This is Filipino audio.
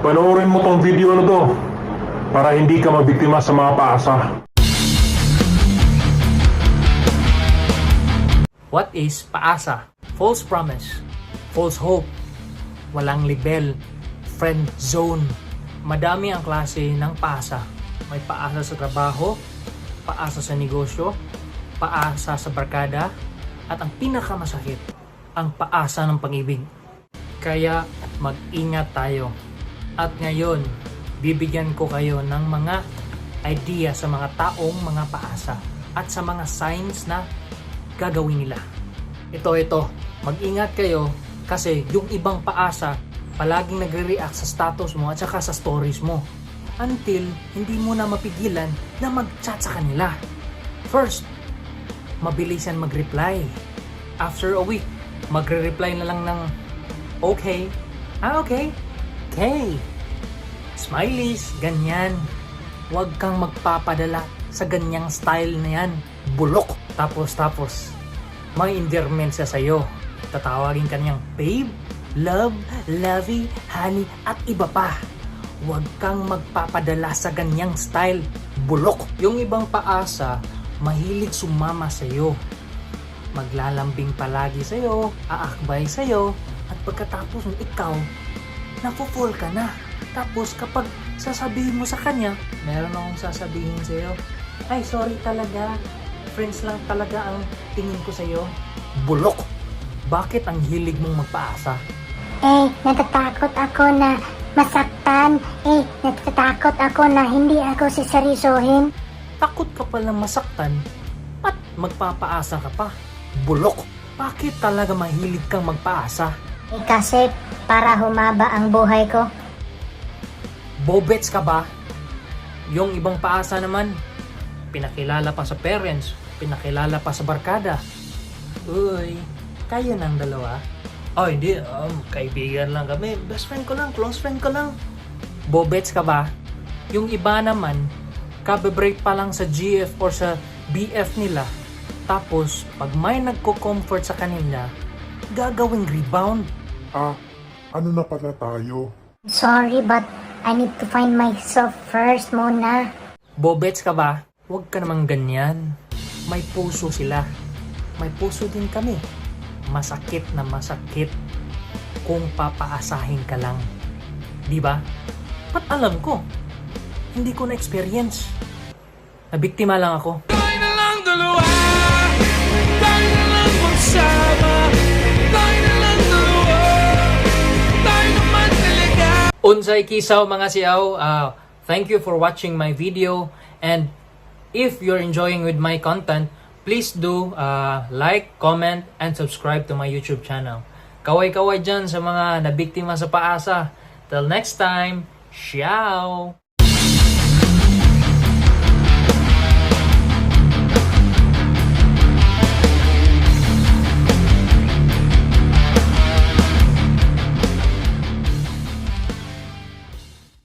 Panoorin mo tong video na to para hindi ka mabiktima sa mga paasa. What is paasa? False promise, false hope, walang libel, friend zone. Madami ang klase ng paasa. May paasa sa trabaho, paasa sa negosyo, paasa sa barkada, at ang pinakamasakit, ang paasa ng pag-ibig. Kaya mag-ingat tayo. At ngayon, bibigyan ko kayo ng mga idea sa mga taong mga paasa at sa mga signs na gagawin nila. Ito, mag-ingat kayo kasi yung ibang paasa palaging nagre-react sa status mo at saka sa stories mo until hindi mo na mapigilan na mag-chat sa kanila. First, mabilisan mag-reply. After a week, magre-reply na lang ng okay, okay, okay, smileys, ganyan. Huwag kang magpapadala sa ganyang style na yan. Bulok. Tapos, may endearment siya sa'yo. Tatawagin ka niyang babe, love, lovey, honey, at iba pa. Huwag kang magpapadala sa ganyang style. Bulok. Yung ibang paasa, mahilig sumama sa'yo. Maglalambing palagi sa'yo, aakbay sa'yo, at pagkatapos ikaw, napo-fall ka na. Tapos kapag sasabihin mo sa kanya, meron akong sasabihin sa'yo, ay sorry talaga, friends lang talaga ang tingin ko sa'yo. Bulok! Bakit ang hilig mong magpaasa? Natatakot ako na masaktan. Natatakot ako na hindi ako siseryosohin. Takot ka palang masaktan at magpapaasa ka pa. Bulok! Bakit talaga mahilig kang magpaasa? Kasi para humaba ang buhay ko. Bobets ka ba? Yung ibang paasa naman, pinakilala pa sa parents, pinakilala pa sa barkada. Uy, kayo ng dalawa? Oh, hindi, kaibigan lang kami. Best friend ko lang, close friend ko lang. Bobets ka ba? Yung iba naman, kabe-break pa lang sa GF or sa BF nila. Tapos, pag may nagko-comfort sa kanila, gagawing rebound. Ano na pala tayo? Sorry, but I need to find myself first muna. Bobets ka ba? Huwag ka namang ganyan. May puso sila. May puso din kami. Masakit na masakit kung papaasahin ka lang. Di ba? Ba't alam ko? Hindi ko na-experience. Nabiktima lang ako. Tayo na lang dalawa, tayo na lang magsama, tayo na lang dalawa, tayo naman talaga. Unsay kisaw mga siyaw, thank you for watching my video, and if you're enjoying with my content, please do like, comment, and subscribe to my YouTube channel. Kaway-kaway dyan sa mga nabiktima sa paasa. Till next time, ciao!